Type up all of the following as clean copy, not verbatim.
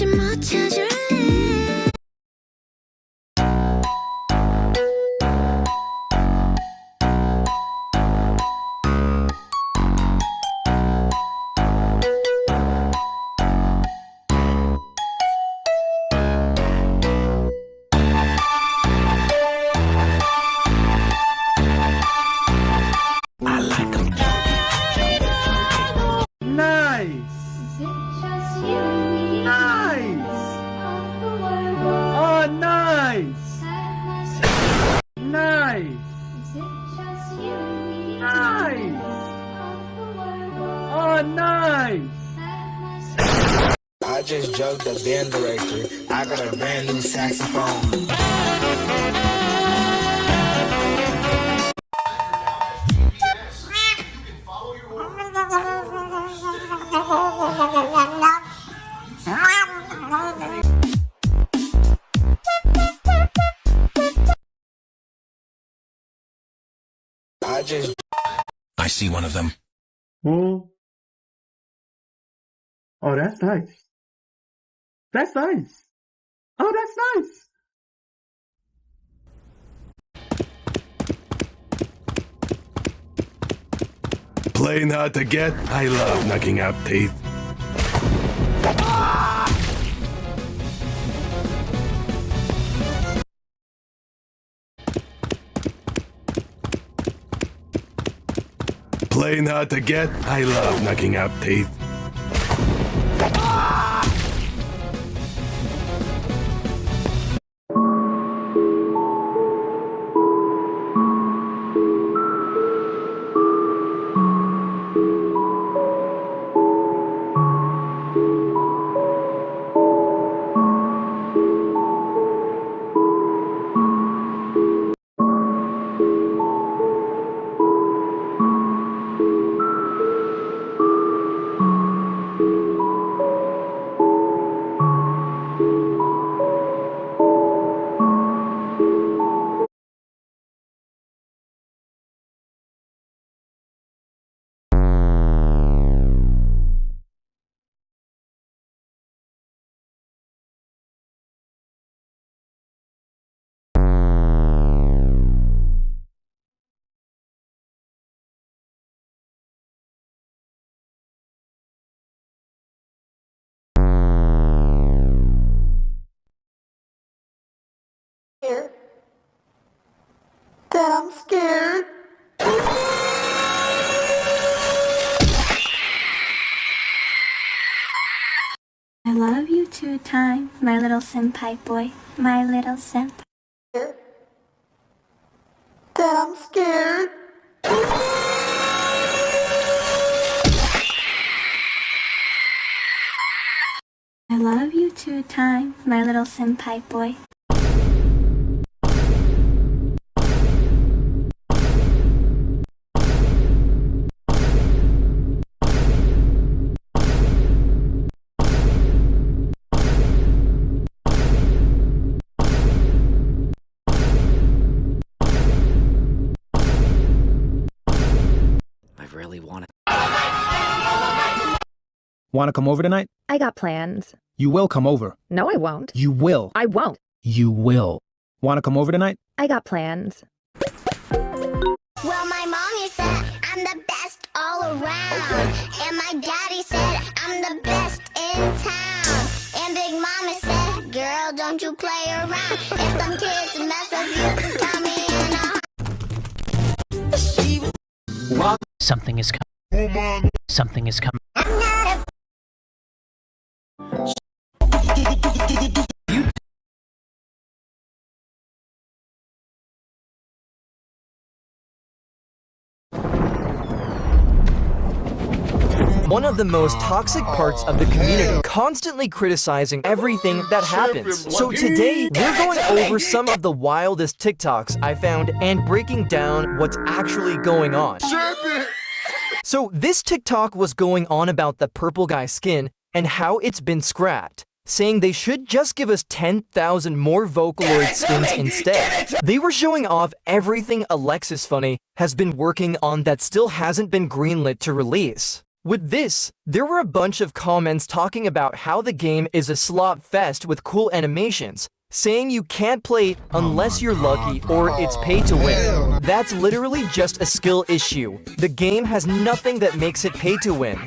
못 찾을래 Nice! Nice! Oh, nice! Nice! Nice! Oh, nice! I just joked the band director. I got a brand new saxophone. I see one of them. Oh. Oh, that's nice. That's nice. Oh, that's nice. Playing hard to get. I love knocking out teeth. Playing hard to get. I love knocking out teeth. That I'm scared. I love you 2 times, my little senpai boy, my little senpai. That I'm scared. I love you 2 times, my little senpai boy. Want to come over tonight? I got plans. You will come over. No, I won't. You will. I won't. You will. Want to come over tonight? I got plans. Well, my mommy said I'm the best all around. And my daddy said I'm the best in town. And Big Mama said, girl, don't you play around. If them kids mess with you, tell me and I'll... Something is coming. Something is coming. One of the most toxic parts of the community, constantly criticizing everything that happens. So today, we're going over some of the wildest TikToks I found and breaking down what's actually going on. So this TikTok was going on about the purple guy's skin and how it's been scrapped, saying they should just give us 10,000 more Vocaloid skins instead. They were showing off everything Alexis Funny has been working on that still hasn't been greenlit to release. With this, there were a bunch of comments talking about how the game is a slop fest with cool animations, saying you can't play unless you're lucky or it's pay to win. That's literally just a skill issue. The game has nothing that makes it pay to win.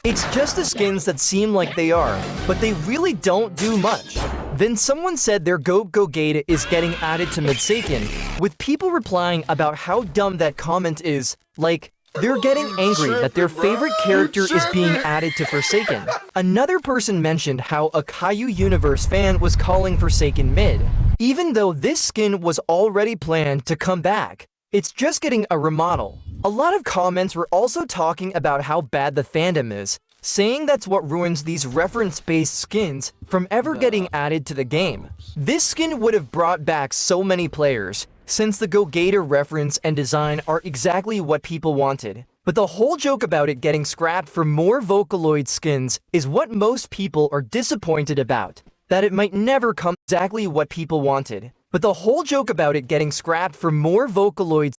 It's just the skins that seem like they are, but they really don't do much. Then someone said their Go-Go-Gata is getting added to Midsaken, with people replying about how dumb that comment is, like, they're getting angry that their favorite character is being added to Forsaken. Another person mentioned how a Caillou Universe fan was calling Forsaken mid, even though this skin was already planned to come back. It's just getting a remodel. A lot of comments were also talking about how bad the fandom is, saying that's what ruins these reference-based skins from ever getting added to the game. This skin would have brought back so many players, since the Go-Gata reference and design are exactly what people wanted. But the whole joke about it getting scrapped for more Vocaloid skins is what most people are disappointed about, that it might never come exactly what people wanted. But the whole joke about it getting scrapped for more Vocaloid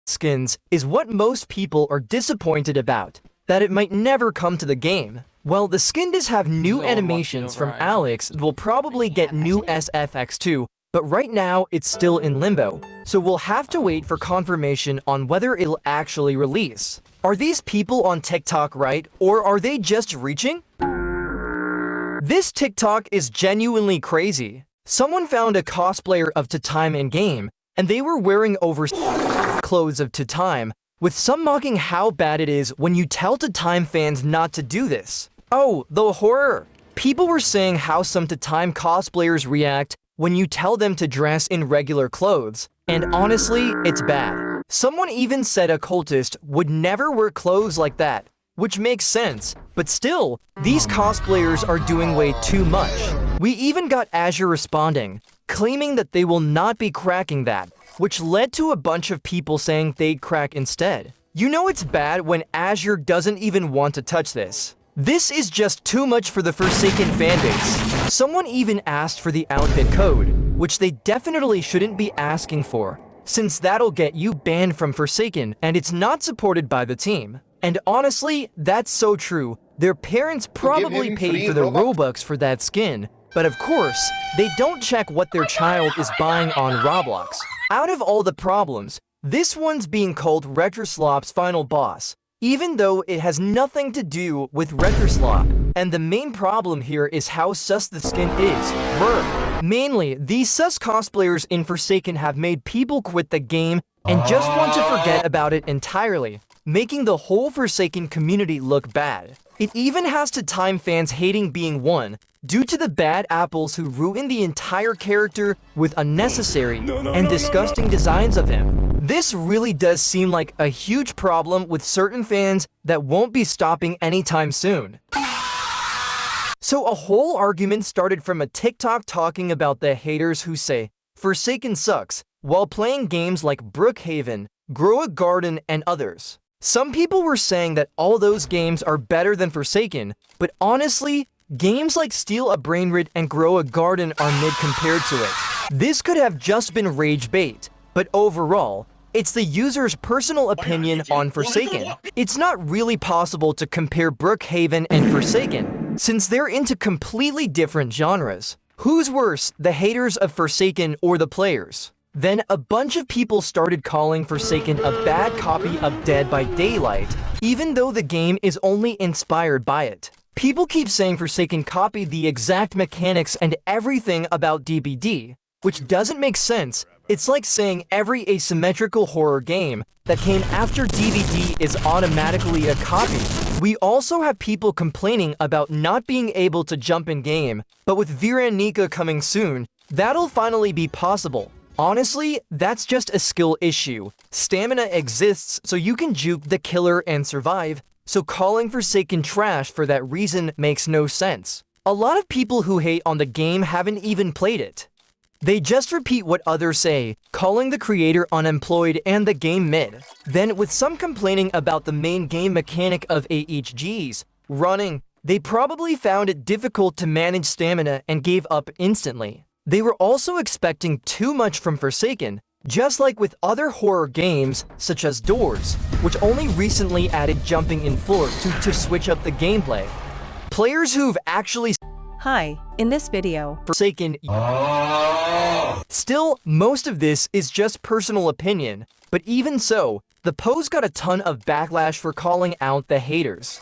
skins is what most people are disappointed about, that it might never come to the game. Well, the skin does have new animations from Alex that will probably get new SFX too, but right now it's still in limbo, so we'll have to wait for confirmation on whether it'll actually release. Are these people on TikTok right, or are they just reaching? This TikTok is genuinely crazy. Someone found a cosplayer of Time in-game, and they were wearing over clothes of Time, with some mocking how bad it is when you tell Time fans not to do this. Oh, the horror! People were saying how some Time cosplayers react when you tell them to dress in regular clothes, and honestly, it's bad. Someone even said a cultist would never wear clothes like that, which makes sense, but still, these cosplayers are doing way too much. We even got Azure responding, claiming that they will not be cracking that, which led to a bunch of people saying they'd crack instead. You know it's bad when Azure doesn't even want to touch this. This is just too much for the Forsaken fanbase. Someone even asked for the outfit code, which they definitely shouldn't be asking for, since that'll get you banned from Forsaken and it's not supported by the team. And honestly, that's so true. Their parents probably paid for the Robux for that skin, but of course, they don't check what their child is buying on Roblox. Out of all the problems, this one's being called Retroslop's final boss, even though it has nothing to do with Retroslop. And the main problem here is how sus the skin is. Mainly, these sus cosplayers in Forsaken have made people quit the game and just want to forget about it entirely, making the whole Forsaken community look bad. It even has Time fans hating being one, due to the bad apples who ruin the entire character with unnecessary and disgusting designs of him. This really does seem like a huge problem with certain fans that won't be stopping anytime soon. So a whole argument started from a TikTok talking about the haters who say Forsaken sucks while playing games like Brookhaven, Grow a Garden, and others. Some people were saying that all those games are better than Forsaken, but honestly, games like Steal a Brainrid and Grow a Garden are mid compared to it. This could have just been rage bait, but overall, it's the user's personal opinion on Forsaken. It's not really possible to compare Brookhaven and Forsaken, since they're into completely different genres. Who's worse, the haters of Forsaken or the players? Then a bunch of people started calling Forsaken a bad copy of Dead by Daylight, even though the game is only inspired by it. People keep saying Forsaken copied the exact mechanics and everything about DBD, which doesn't make sense. It's like saying every asymmetrical horror game that came after DVD is automatically a copy. We also have people complaining about not being able to jump in game, but with Viranika coming soon, that'll finally be possible. Honestly, that's just a skill issue. Stamina exists so you can juke the killer and survive, so calling Forsaken trash for that reason makes no sense. A lot of people who hate on the game haven't even played it. They just repeat what others say, calling the creator unemployed and the game mid. Then with some complaining about the main game mechanic of AHGs, running, They probably found it difficult to manage stamina and gave up instantly. They were also expecting too much from Forsaken, just like with other horror games such as Doors, which only recently added jumping in floor to switch up the gameplay. Players who've actually Hi, in this video, Forsaken. Still, most of this is just personal opinion, but even so, the post got a ton of backlash for calling out the haters.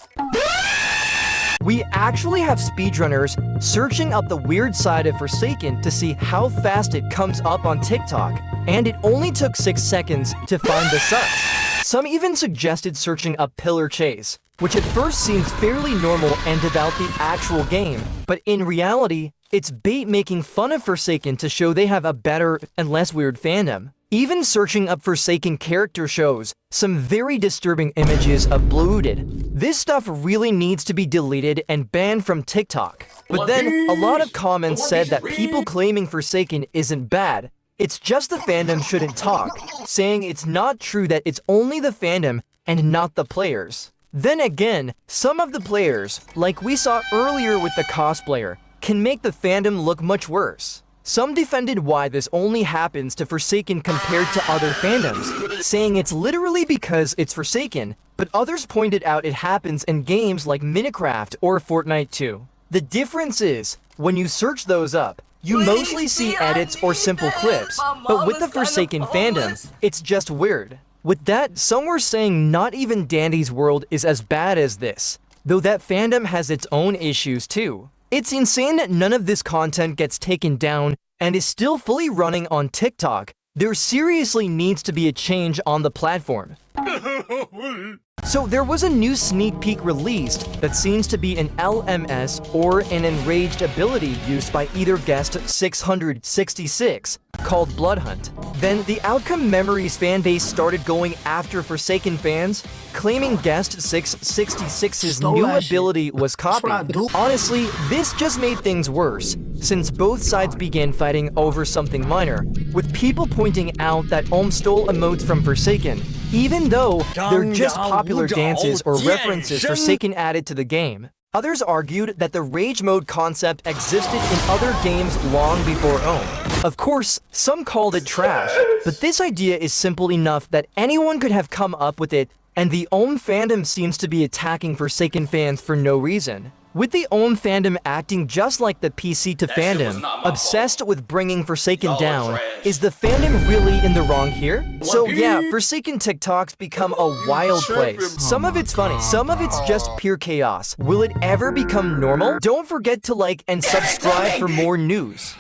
We actually have speedrunners searching up the weird side of Forsaken to see how fast it comes up on TikTok, and it only took 6 seconds to find the sus. Some even suggested searching up Pillar Chase, which at first seems fairly normal and about the actual game, but in reality, it's bait making fun of Forsaken to show they have a better and less weird fandom. Even searching up Forsaken character shows some very disturbing images of bloated. This stuff really needs to be deleted and banned from TikTok. But then, a lot of comments said that people claiming Forsaken isn't bad. It's just the fandom shouldn't talk, saying it's not true that it's only the fandom and not the players. Then again, some of the players, like we saw earlier with the cosplayer, can make the fandom look much worse. Some defended why this only happens to Forsaken compared to other fandoms, saying it's literally because it's Forsaken, but others pointed out it happens in games like Minecraft or Fortnite too. The difference is, when you search those up, you mostly see edits or simple clips, but with the Forsaken fandom, it's just weird. With that, some were saying not even Dandy's World is as bad as this, though that fandom has its own issues too. It's insane that none of this content gets taken down and is still fully running on TikTok. There seriously needs to be a change on the platform. So there was a new sneak peek released that seems to be an LMS or an enraged ability used by either guest 666 called Bloodhunt. Then the Outcome Memories fanbase started going after Forsaken fans, claiming guest 666's new ability was copied. Honestly, this just made things worse, since both sides began fighting over something minor, with people pointing out that stole emotes from Forsaken, even though they're just popular dances or references Forsaken added to the game. Others argued that the rage mode concept existed in other games long before Ohm. Of course, some called it trash, but this idea is simple enough that anyone could have come up with it, and the Ohm fandom seems to be attacking Forsaken fans for no reason. With the Ohm fandom acting just like the PC to fandom, obsessed with bringing Forsaken down, is the fandom really in the wrong here? So yeah, Forsaken TikToks become a wild place. Some of it's funny, some of it's just pure chaos. Will it ever become normal? Don't forget to like and subscribe for more news.